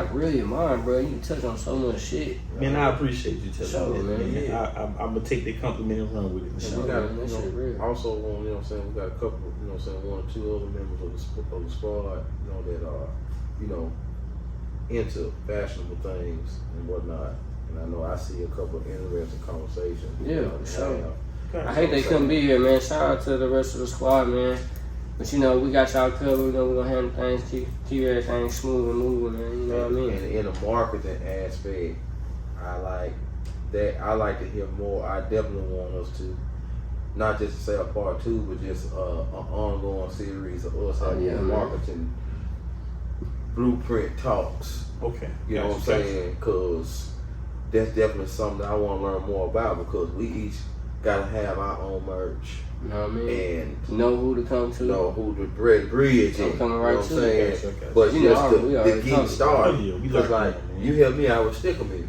got really in mind, bro. You can touch on so much shit. Man, I appreciate you telling me that, man. Yeah. I'm gonna take that compliment and run with it. And we got, also, you know what I'm saying, we got a couple, you know what I'm saying, 1 or 2 other members of the squad, you know, that are, you know, into fashionable things and whatnot. And I know I see a couple of interesting conversations. Yeah, for sure. I hate they couldn't be here, man. Shout out to the rest of the squad, man. But you know, we got y'all covered. We know we're gonna handle things, keep everything smooth and moving, man. You know what I mean? And in the marketing aspect, I like that. I like to hear more. I definitely want us to, not just to say a part 2, but just an ongoing series of us having marketing blueprint talks. Okay. You know what I'm saying? Because that's definitely something I want to learn more about, because we each got to have our own merch. You know what I mean? And know who to come to. Know who to bridge. I'm coming right to you. But you just know, to get started. Because like, you helped me out with Sticker Mule.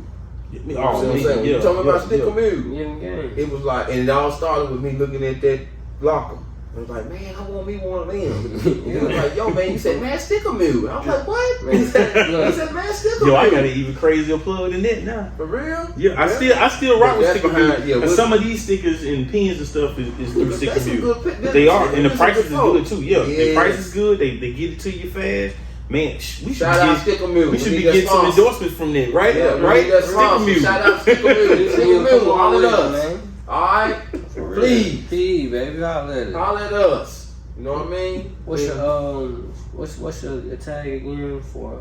You know what I'm saying? When you told me about Sticker Mule, it was like, and it all started with me looking at that locker. I was like, man, I want me one of them. He was like, yo, man, you said, man, Sticker Mule. I was like, what? He said, man, Sticker Mule. Yo, I got an even crazier plug than that now. For real? Yeah, I still rock with Sticker Mule. And some of these stickers and pins and stuff is through Sticker Mule. They are, and the prices is good too. Yeah, the price is good. They get it to you fast. Man, we should be getting some endorsements from them, right? Yeah, right? Sticker Mule. Shout out Sticker Mule. Sticker Mule, all of us. All right, please, baby, holla at us. You know what I mean? What's your tag again for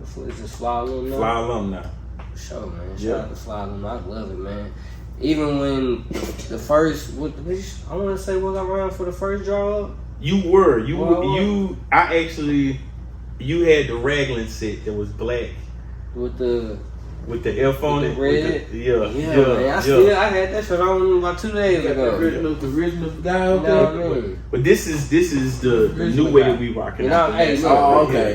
is it Fly Alumni? Fly Alumni. For sure, man. Shout out to Fly Alumni. I love it, man. Even when the first, I want to say, was I around for the first draw? You had the Raglan set that was black with the F on it, red. Man. I had that shit on about 2 days ago. The original guy. You know what I mean? But this is the new way that we rocking. Okay.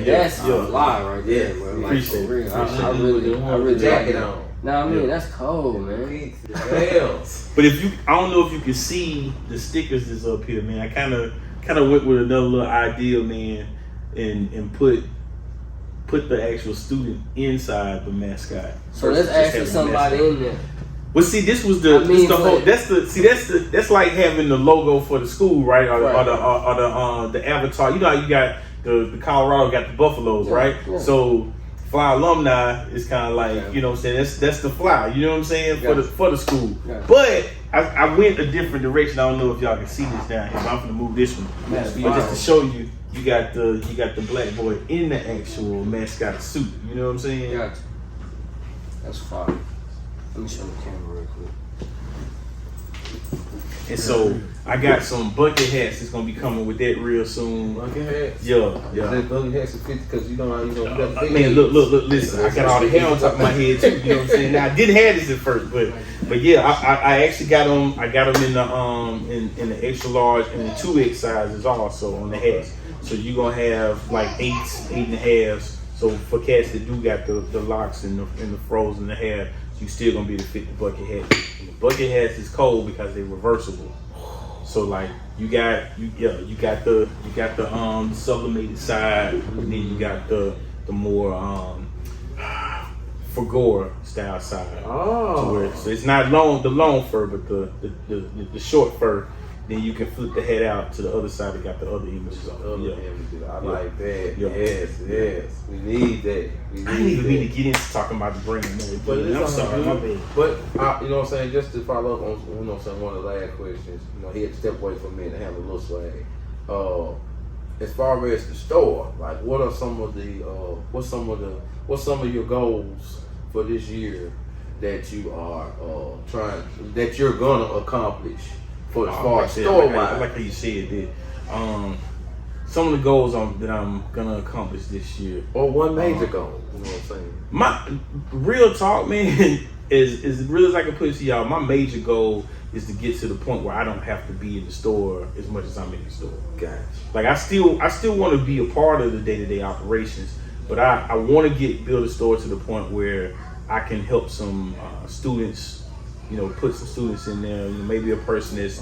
That's fly right there, bro. Like, Appreciate it. I really jacket on. Nah, I mean, that's cold, man. But I don't know if you can see the stickers that's up here, man. I kind of went with another little idea, man, and put the actual student inside the mascot. So let's actually somebody in there. Well, see, this was the that's like having the logo for the school, right? Or the avatar. You know how you got the Colorado got the Buffaloes, right? Yeah. So Fly Alumni is kind of like, you know what I'm saying, that's the fly, you know what I'm saying, for the school. Yeah. But I went a different direction. I don't know if y'all can see this down here, but I'm gonna move this one. But just to show you, you got the black boy in the actual mascot suit. You know what I'm saying? Gotcha. That's fine. Let me show the camera real quick. And so I got some bucket hats that's gonna be coming with that real soon. Bucket hats? Yeah. Bucket hats are 50 because you got the big man, look, listen, I got all the hair on top of my head too, you know what I'm saying? Now I didn't have this at first, but yeah, I actually got them. I got them in the extra large and the 2X sizes also on the hats. So you're gonna have like 8s, 8.5s. So for cats that do got the locks and the froze in the hair, you still gonna be able to fit the bucket hat. And the bucket hats is cold because they're reversible. So like you got the sublimated side, and then you got the more Fagor style side. Oh. So it's not the long fur, but the short fur. Then you can flip the head out to the other side. It got the other images on. I like that. Yeah. Yes. We need that. I didn't even mean to get into talking about the brand. But I'm sorry, my bad. But you know what I'm saying. Just to follow up on one of the last questions. You know, he had to step away from me and have a little swag. As far as the store, like, what are some of the what's some of your goals for this year that you are that you're gonna accomplish? For as far as store wise, like how you said that. Some of the goals that I'm gonna accomplish this year, or one major goal. You know what I'm saying? My real talk, man, is as real as I can put it to y'all. My major goal is to get to the point where I don't have to be in the store as much as I'm in the store. Gotcha. Like I still want to be a part of the day-to-day operations, but I want to build a store to the point where I can help some students. You know, put some students in there. You know, maybe a person that's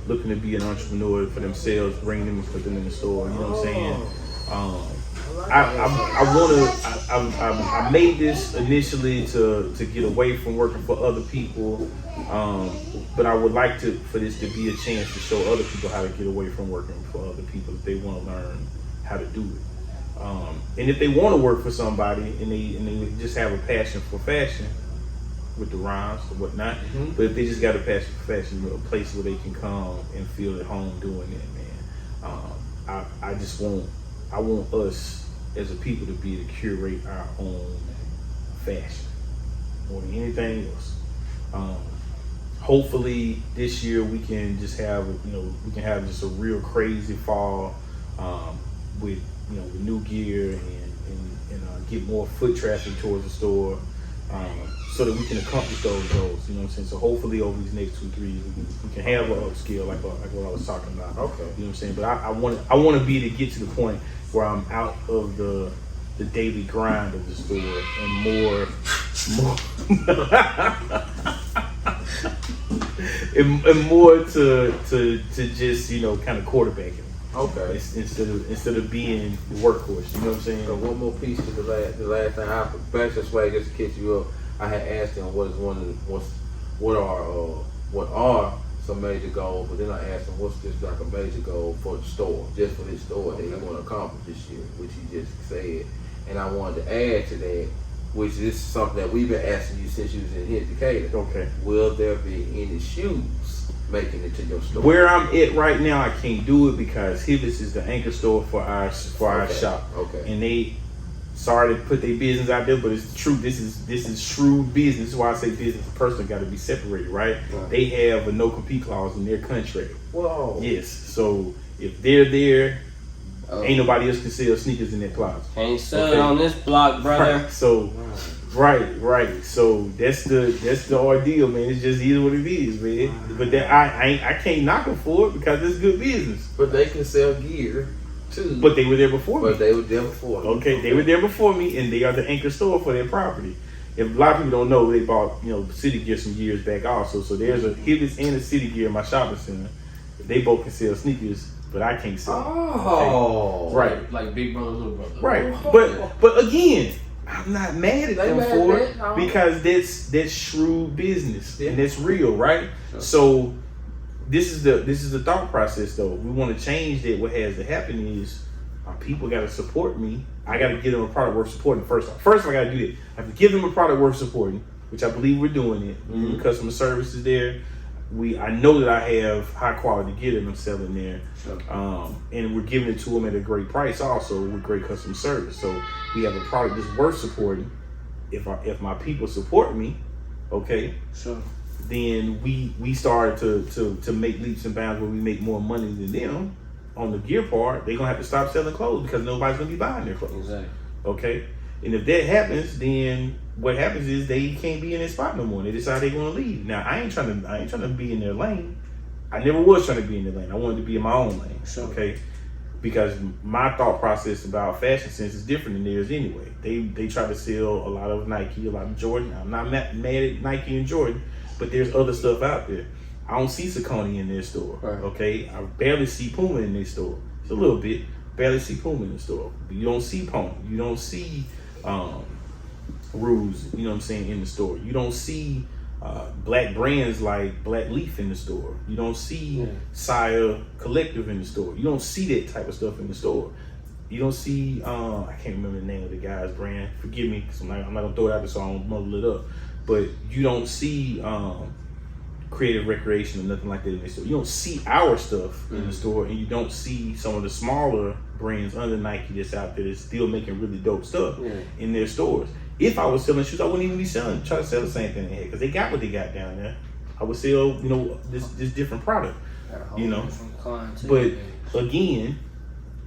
looking to be an entrepreneur for themselves, bring them and put them in the store. You know what I'm saying? I made this initially to get away from working for other people, but I would like for this to be a chance to show other people how to get away from working for other people if they want to learn how to do it. And if they want to work for somebody and they just have a passion for fashion with the rhymes or whatnot, but if they just got a passion for fashion, a place where they can come and feel at home doing it, man. I want us as a people to be able to curate our own fashion more than anything else. Hopefully this year we can just have just a real crazy fall with new gear and get more foot traffic towards the store, so that we can accomplish those goals. You know what I'm saying? So hopefully over these next 2-3 years we can have an upscale like what I was talking about. Okay. You know what I'm saying? But I want to be to get to the point where I'm out of the daily grind of the store and more and more to just kind of quarterbacking. Okay. Instead of being the workhorse, you know what I'm saying? So one more piece to the last thing. Bachelor Swag, just to catch you up. I had asked him what are some major goals, but then I asked him what's just like a major goal for the store, just for his store that he want to accomplish this year, which he just said. And I wanted to add to that, which is something that we've been asking you since you was in here, Decatur. Okay. Will there be any shoes making it to your store? Where I'm at right now, I can't do it because Hibbs is the anchor store for our shop. Okay. And they sorry to put their business out there, but it's true. This is shrewd business. This is why I say business and personal got to be separated, right? They have a no compete clause in their contract. Whoa. Yes. So if they're there, ain't nobody else can sell sneakers in that closet. Can't sell it on this block, brother. Right. So right. So that's the ordeal, man. It's just either what it is, man. But that I can't knock them for it because it's good business. But they can sell gear too. But they were there before me. Okay, they were there before me, and they are the anchor store for their property. If a lot of people don't know, they bought City Gear some years back also. So there's a Hibbs and a City Gear in my shopping center. They both can sell sneakers, but I can't sell. Oh, okay? Right. Like big brother, little brother. Right. But again, I'm not mad at them for it because that's shrewd business and that's real, right? Sure. So this is the thought process though. We want to change that. What has to happen is my people got to support me. I got to give them a product worth supporting first off. First, I got to do that. I have to give them a product worth supporting, which I believe we're doing it. Mm-hmm. Customer service is there. I know that I have high quality gear that I'm selling there, sure. And we're giving it to them at a great price also with great customer service. So we have a product that's worth supporting. If my people support me, okay, sure. Then we start to make leaps and bounds where we make more money than them on the gear part. They're gonna have to stop selling clothes because nobody's gonna be buying their clothes. Exactly. Okay, and if that happens, then what happens is they can't be in their spot no more. They decide they want to leave. Now I ain't trying to be in their lane. I never was trying to be in their lane. I wanted to be in my own lane. Sure. Okay, because my thought process about fashion sense is different than theirs anyway. They try to sell a lot of Nike, a lot of Jordan. I'm not mad at Nike and Jordan, but there's other stuff out there. I don't see Saucony in their store. Right. Okay, I barely see Puma in their store. It's a little bit. Barely see Puma in the store. You don't see Pony. You don't see Ruse, you know what I'm saying, in the store. You don't see black brands like Black Leaf in the store. You don't see Sire Collective in the store. You don't see that type of stuff in the store. You don't see, I can't remember the name of the guy's brand. Forgive me, because I'm not going to throw it out there so I don't muddle it up. But you don't see Creative Recreation or nothing like that in the store. You don't see our stuff in the store, and you don't see some of the smaller brands under Nike that's out there that's still making really dope stuff in their stores. If I was selling shoes, I wouldn't even be try to sell the same thing they had because they got what they got down there. I would sell, this different product, But again,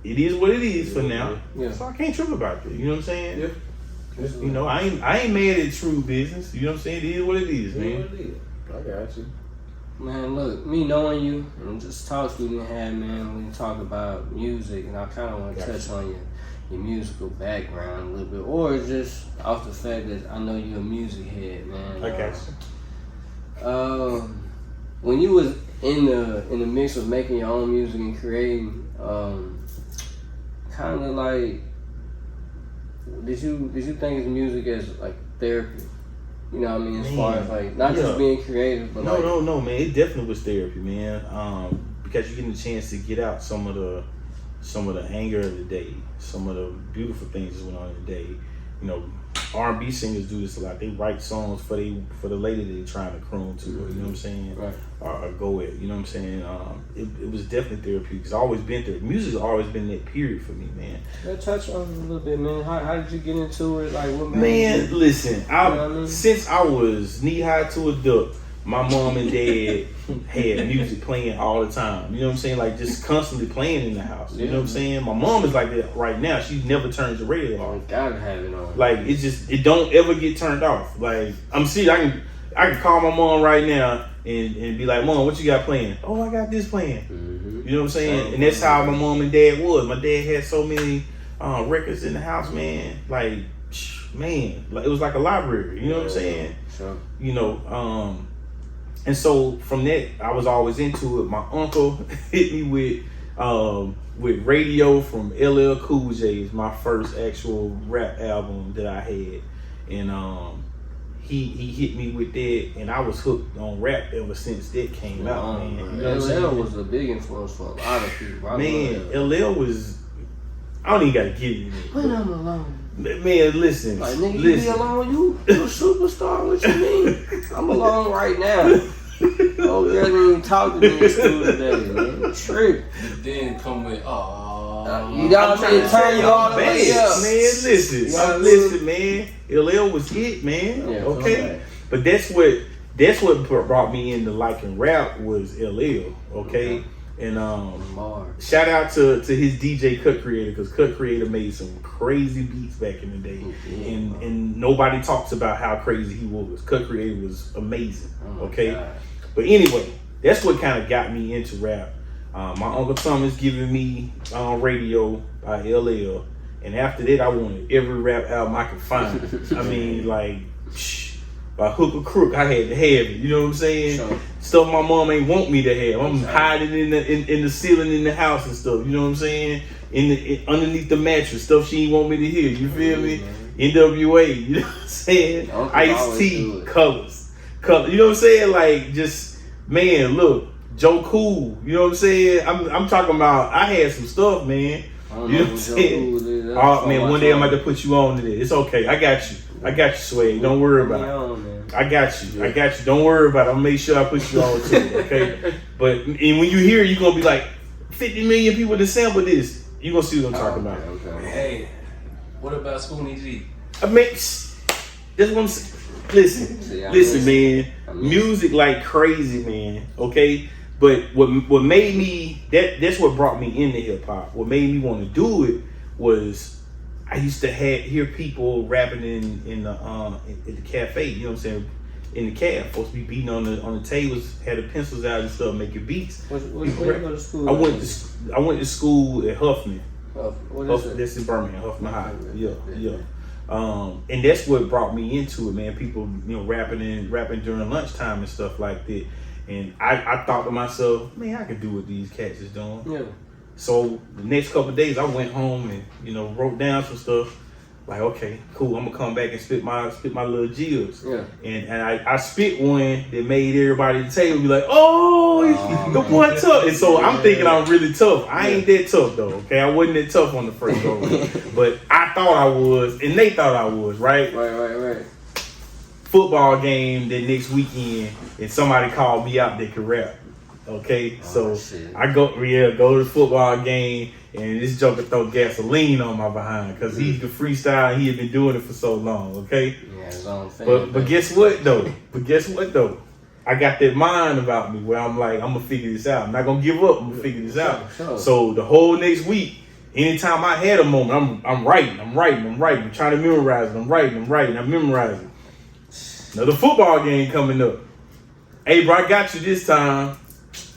it is what it is for now. Yeah. So I can't trip about that. You know what I'm saying? Yeah. I ain't mad at true business. You know what I'm saying? It is what it is, man. I got you. Man, look, me knowing you and just talks we done had, man, when you talk about music, and I kind of want to touch on your musical background a little bit, or just off the fact that I know you're a music head, man. I got you. When you was in the mix of making your own music and creating, kind of like did you think of music as like therapy? You know what I mean? As Man, far as like not just being creative, but no, man. It definitely was therapy, man. Because you're getting a chance to get out some of the anger of the day, some of the beautiful things that went on in the day. You know, R&B singers do this a lot. They write songs for the lady they're trying to croon to, you know what I'm saying? Right. Or go at, you know what I'm saying? It was definitely therapeutic. It's always been there. Music's always been that period for me, man. Touch on it a little bit, man. How did you get into it? Like, what man, listen, you know what I mean? Since I was knee high to a duck, my mom and dad had music playing all the time. You know what I'm saying? Like just constantly playing in the house. You know what I'm saying? My mom is like that right now. She never turns the radio off. Gotta have it on. Like it don't ever get turned off. Like I'm serious. I can call my mom right now and be like, Mom, what you got playing? Oh, I got this playing. You know what I'm saying? And that's how my mom and dad was. My dad had so many records in the house, man. Like, man, like it was like a library. You know what I'm saying? Sure. You know, and so from that, I was always into it. My uncle hit me with Radio from LL Cool J's, my first actual rap album that I had, and he hit me with that, and I was hooked on rap ever since that came out. Man, you know LL was a big influence for a lot of people. Man, LL was. I don't even gotta get into it. When I'm alone. Man, listen. Like, nigga, you be alone, you a superstar, what you mean? I'm alone right now. Oh, girl didn't even talk to me in school today, man. Trip. And then come with, you got to turn you all the way up. Man, listen, man. LL was hit, man. Yeah, okay? But that's what brought me into liking rap was LL, okay? And shout out to his DJ Cut Creator, because Cut Creator made some crazy beats back in the day, and nobody talks about how crazy he was. Cut Creator was amazing, okay? God. But anyway, that's what kind of got me into rap. My Uncle Thomas giving me Radio by LL, and after that I wanted every rap album I could find. I mean, like, by hook or crook, I had to have it. You know what I'm saying? Sure. Stuff my mom ain't want me to have. I'm hiding in the ceiling in the house and stuff. You know what I'm saying? Underneath the mattress, stuff she ain't want me to hear. You feel me? NWA. You know what I'm saying? Ice-T, Colors. You know what I'm saying? Like, just, man, look, Joe Cool. You know what I'm saying? I'm talking about. I had some stuff, man. You know what I'm saying? Oh man, one day I'm about to put you on to this. It's okay. I got you, Sway. Don't worry about it. I got you. Don't worry about it. I'm gonna make sure I put you on to it, okay? But and when you hear it, you're gonna be like, 50 million people to sample this. You're gonna see what I'm talking about. Okay. Hey, what about Spoonie G? I mean, that's what I'm saying. Listen, man. Music like crazy, man. Okay? But what made me that's what brought me into hip hop. What made me want to do it was I used to hear people rapping in the cafe. You know what I'm saying? In the cab, supposed to be beating on the tables, had the pencils out and stuff, making beats. Where you go to school? I went to school at Huffman. What is it? That's in Birmingham, Huffman High. Yeah. And that's what brought me into it, man. People, rapping during lunchtime and stuff like that. And I thought to myself, man, I could do what these cats is doing. Yeah. So the next couple of days, I went home and wrote down some stuff. Like, okay, cool. I'm gonna come back and spit my little G's. Yeah. And I spit one that made everybody at the table be like, oh, the boy tough. And so I'm thinking I'm really tough. I ain't that tough though. Okay, I wasn't that tough on the first go, but I thought I was, and they thought I was. Right. Football game the next weekend, and somebody called me out that could rap. Okay, so I go to the football game, and this joker throw gasoline on my behind because he could freestyle and he had been doing it for so long. Okay, yeah, his own thing. But guess what though? I got that mind about me where I'm like, I'm gonna figure this out. I'm not gonna give up. I'm gonna figure this out. Sure. So the whole next week, anytime I had a moment, I'm writing. I'm trying to memorize it. I'm writing. I'm memorizing. Another football game coming up. Hey, bro, I got you this time.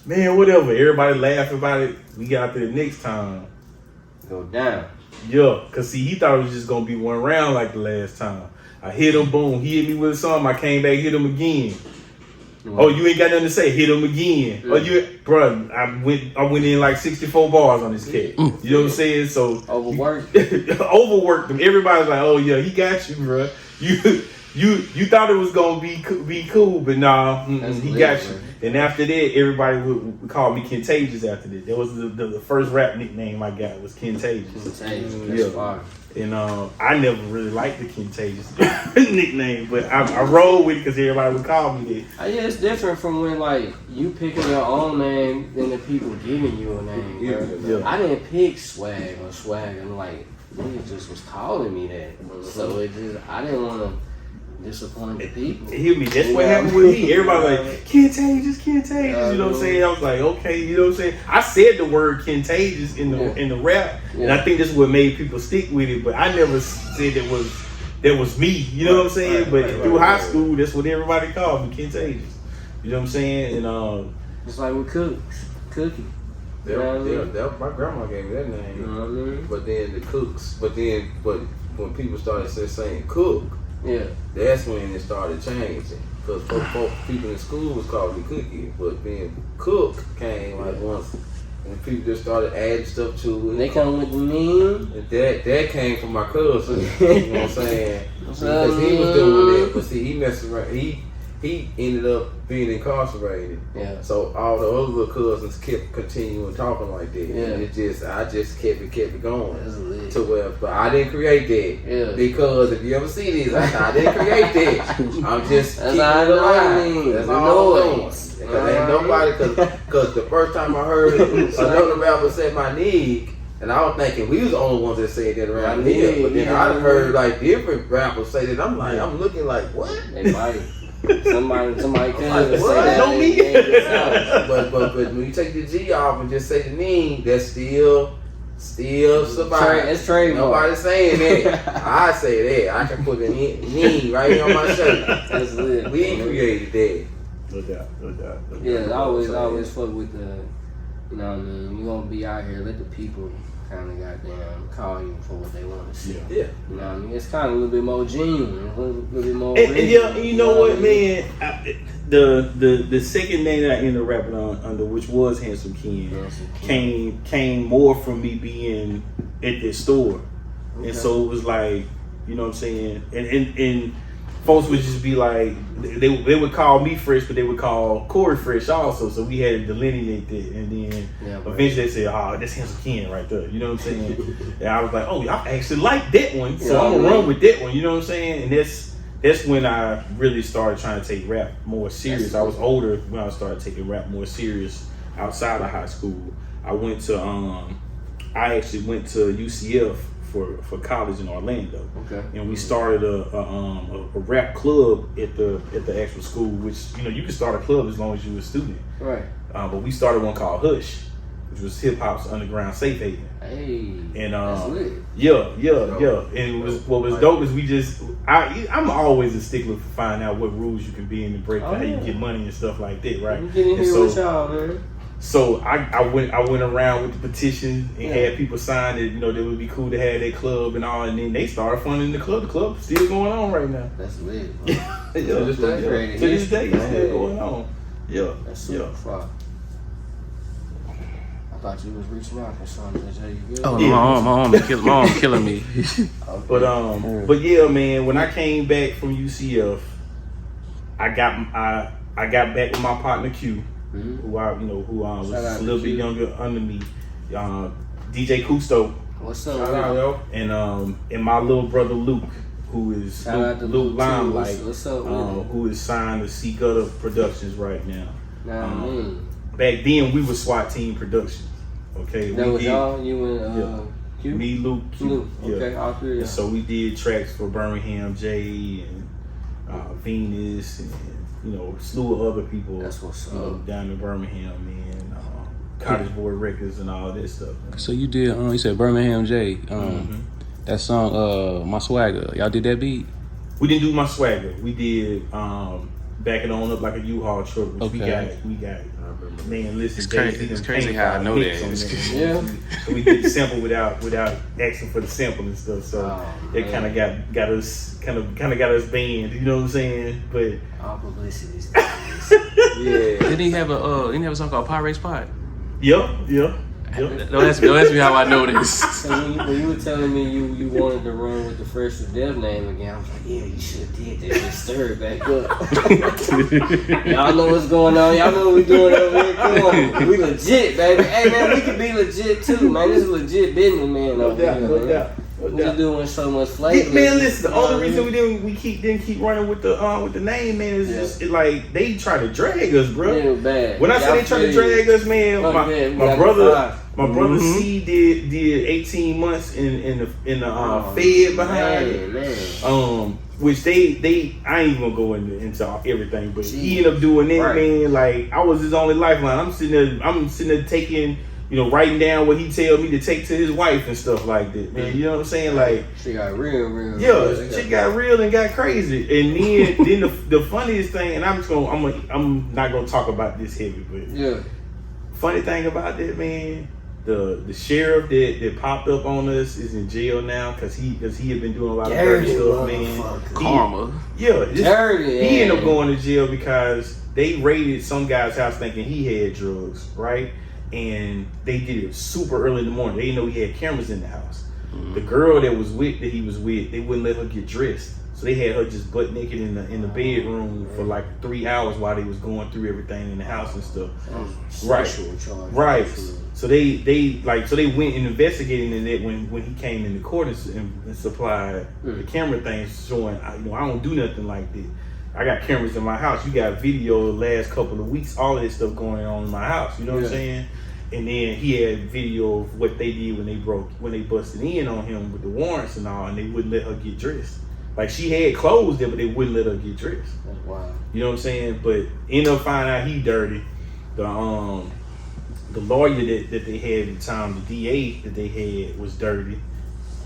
Man, whatever. Everybody laugh about it. We got there the next time. Go down. Yeah, because see, he thought it was just going to be one round like the last time. I hit him, boom. He hit me with something. I came back, hit him again. Oh, you ain't got nothing to say. Hit him again. Yeah. Oh, bro. I went in like 64 bars on this cat. You know what I'm saying? So Overworked. overworked him. Everybody's like, oh yeah, he got you, bro. You thought it was gonna be cool, but nah, he got you. And after that, everybody would call me Contagious. After that, that was the first rap nickname I got was Contagious. That's fire. And I never really liked the Contagious nickname, but I rolled with it because everybody would call me that. Yeah, it's different from when like you picking your own name than the people giving you a name. Bro. Yeah. I didn't pick Swag or Swag, and like niggas just was calling me that. So it just I didn't want to disappoint the people. Hear me? That's what happened with me. Everybody like Contagious. You know what I'm saying? I was like, okay, you know what I'm saying? I said the word Contagious in the rap, and I think that's what made people stick with it. But I never said that was me. You know what I'm saying? But through high school, that's what everybody called me, Contagious. You know what I'm saying? And it's like with Cookie. My grandma gave me that name. You know what I mean? But then the Cooks. But when people started saying Cook. Yeah. That's when it started changing. Because people in school was calling me Cookie. But then Cook came like once. And people just started adding stuff to it. They come with the name. And that came from my cousin. You know what I'm saying? Because he was doing it. But see, he messed around. He ended up being incarcerated. Yeah. So all the other little cousins kept continuing talking like that. Yeah. And I just kept it going. That's lit. To where, but I didn't create that. Yeah. Because if you ever see this, I didn't create that. I'm just That's keeping how it alive. I know. That's The all I'm doing. noise. Because ain't nobody, because the first time I heard another rapper say my nig, and I was thinking we was the only ones that said that around here. But then I heard like different rappers say that. I'm like, I'm looking like, what? They might. Somebody could Like, say what? that. Know me? but when you take the G off and just say the name, that's still surviving. It's trademark. Nobody's saying that. I say that. I can put the name right here on my shirt. That's lit. We created that. no doubt. Yeah, I always fuck with the, you know what I mean? You gonna be out here, let the people kind of goddamn call you for what they want to see. Yeah. You know what I mean? It's kind of a little bit more genuine, a little bit more. And real, you know what, I mean? man? The second name that I ended up rapping under, which was Handsome Ken, came more from me being at this store, and so it was like, you know what I'm saying, and folks would just be like, they would call me Fresh, but they would call Corey Fresh also, so we had to delineate that, and then eventually they said, oh, that's Handsome Ken right there, you know what I'm saying? And I was like, oh, y'all actually like that one, so I'm gonna run with that one, you know what I'm saying? And that's when I really started trying to take rap more serious. I was older when I started taking rap more serious outside of high school. I actually went to UCF for college in Orlando. Okay. And we started a rap club at the actual school, which, you know, you can start a club as long as you're a student. Right. But we started one called Hush, which was hip hop's underground safe haven. Hey. And that's lit. yeah. And what was dope is I'm always a stickler for finding out what rules you can be in and break, how you get money and stuff like that, right? You get in here with y'all, man. So I went around with the petition and had people sign it, you know, that would be cool to have that club and all, and then they started funding the club. The club's still going on right now. That's lit. To this day, it's still going on. Yeah. That's super far. I thought you was reaching out for something. You good? Oh, my arm killing me. Okay. But yeah, man, when I came back from UCF, I got back with my partner Q, who was a little bit younger under me, DJ Cousteau. What's up, yo? And my little brother Luke, who is Luke Limelight, what's up, who is signed to C Gutter Productions right now. Back then we were SWAT Team Productions. Okay, that was y'all, you and Q? Me, Luke, Q. Okay, all three. And so we did tracks for Birmingham J and Venus and, you know, a slew of other people. That's what's up. Down in Birmingham, man. Cottage Board Records and all that stuff. Man. So you did, you said Birmingham J. That song, My Swagger. Y'all did that beat? We didn't do My Swagger. We did back it on up like a U-Haul truck. Which Okay. we got. Man, listen, It's crazy how I know that. Yeah. So we did the sample without asking for the sample and stuff. So it kind of got us kind of got us banned. You know what I'm saying? But all publicity is Yeah. Didn't he have a song called Pirate Spot? yeah. Don't ask me how I know this. So when you were telling me you wanted to run with the Fresh to Death name again, I was like, yeah, you should have did that. Just stir it back up. Y'all know what's going on. Y'all know what we're doing over here. Come on. We legit, baby. Hey, man, we can be legit, too, man. This is legit business, man. No doubt. We just doing so much flavor. Man, listen. The only reason we didn't keep running with the name, man, is just like they try to drag us, bro. Yeah, bad. When I say they try to drag us, man, my brother C did 18 months in the Fed behind it. Which they I ain't even gonna go into everything, but he ended up doing that, man. Like I was his only lifeline. I'm sitting there taking, writing down what he tell me to take to his wife and stuff like that, man. You know what I'm saying? Like she got real. Yeah, she got real and got crazy. And then the funniest thing, and I'm not gonna talk about this heavy, but yeah. Funny thing about that, man, the sheriff that popped up on us is in jail now because he had been doing a lot of dirty stuff, man. Karma. He ended up going to jail because they raided some guy's house thinking he had drugs, right? And they did it super early in the morning. They didn't know he had cameras in the house. The girl that he was with, they wouldn't let her get dressed. So they had her just butt naked in the bedroom for like 3 hours while they was going through everything in the house and stuff. Right. So they went and investigated it when he came into court and supplied the camera things showing I don't do nothing like that. I got cameras in my house. You got video the last couple of weeks, all of this stuff going on in my house. You know what I'm saying? And then he had video of what they did when they busted in on him with the warrants and all, and they wouldn't let her get dressed. Like she had clothes there, but they wouldn't let her get dressed. Wow. You know what I'm saying? But end up finding out he dirty. The lawyer that they had at the time, the DA that they had was dirty.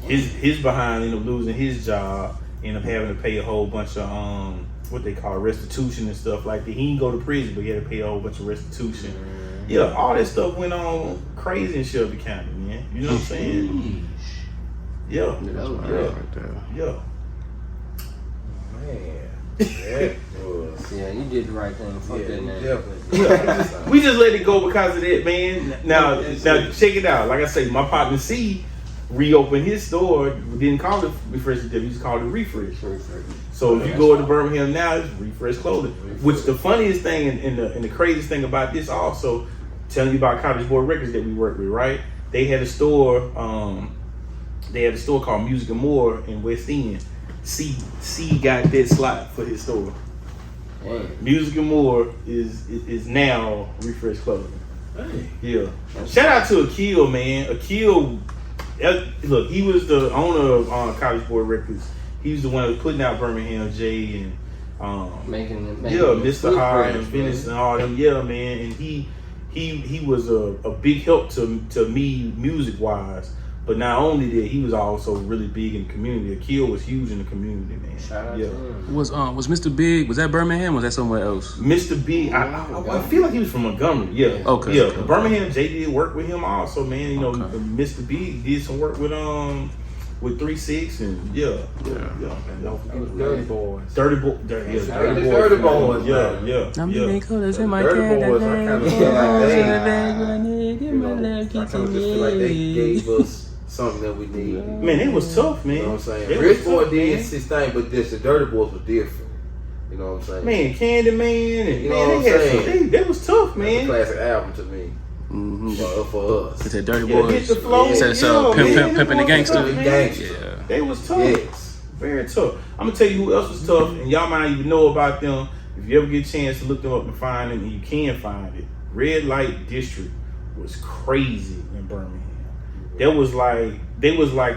His behind ended up losing his job, ended up having to pay a whole bunch of what they call restitution and stuff like that. He didn't go to prison, but he had to pay a whole bunch of restitution. Yeah, all that stuff went on crazy in Shelby County, man. You know what I'm saying? Yeah. Yeah. Man, that was. Yeah, you did the right thing. Fuck that name. Definitely. We just let it go because of that, man. Now check it out. Like I say, my partner C reopened his store. We didn't call it Refresh, we just called it Refresh. So if you go to Birmingham now, it's Refresh Clothing. Which the funniest thing and the craziest thing about this also, telling you about Cottage Boy Records that we work with, right? They had a store. They had a store called Music and More in West End. C got that slot for his store. Damn. Music and More is now Refresh Clothing. Hey. Yeah. Shout out to Akil, man. Akil, look, he was the owner of College Boy Records. He was the one that was putting out Birmingham J and making Mr. High and Venice and all them. Yeah, man. And he was a big help to me music wise. But not only that, he was also really big in the community. Akil was huge in the community, man. Shout out to him. Was Mr. Big, was that Birmingham or was that somewhere else? Mr. Big, I feel like he was from Montgomery. Yeah. Okay. Yeah. Okay. Birmingham J did work with him also, man. Mr. Big did some work with 3-6 and yeah. Dirty Boys. Dirty Boys. Dirty Boys. Yeah. I'm big colors in my Dirty Boys, I kind of feel like they gave us something that we need. Man, it was tough, man. You know what I'm saying? It Rich was Boy tough, did man. his thing, but the Dirty Boys was different. You know what I'm saying? Man, Candyman and You know what I'm saying? That was tough, That's a man. classic album to me. For us. It's that Dirty Yeah, Boys. hit the flow. It's Yeah, man. Pimpin' the Gangster. Gangster. They was tough. Yes. Very tough. I'm gonna tell you who else was tough, and y'all might even know about them. If you ever get a chance to look them up and find them, and you can find it. Red Light District was crazy in Birmingham. They was like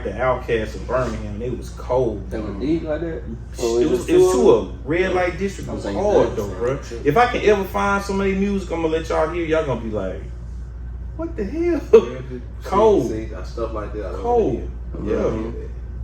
the outcasts of Birmingham. They was cold. They were deep like that. It was two of them. Red Light District was hard though, bro. If I can ever find some of their music, I'm gonna let y'all hear. Y'all gonna be like, what the hell? Cold. See, stuff like that. Cold.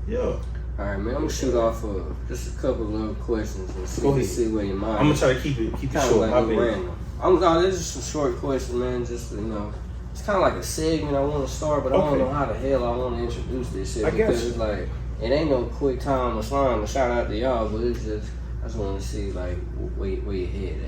Yeah. All right, man. I'm gonna shoot off just a couple little questions and see where your mind. I'm gonna try to keep it kind short. of My like bad. random. This is some short questions, man. Just it's kind of like a segment I want to start, but I don't know how the hell I want to introduce this shit because it's like it ain't no quick time or slime to shout out to y'all, but it's just I just want to see like where your head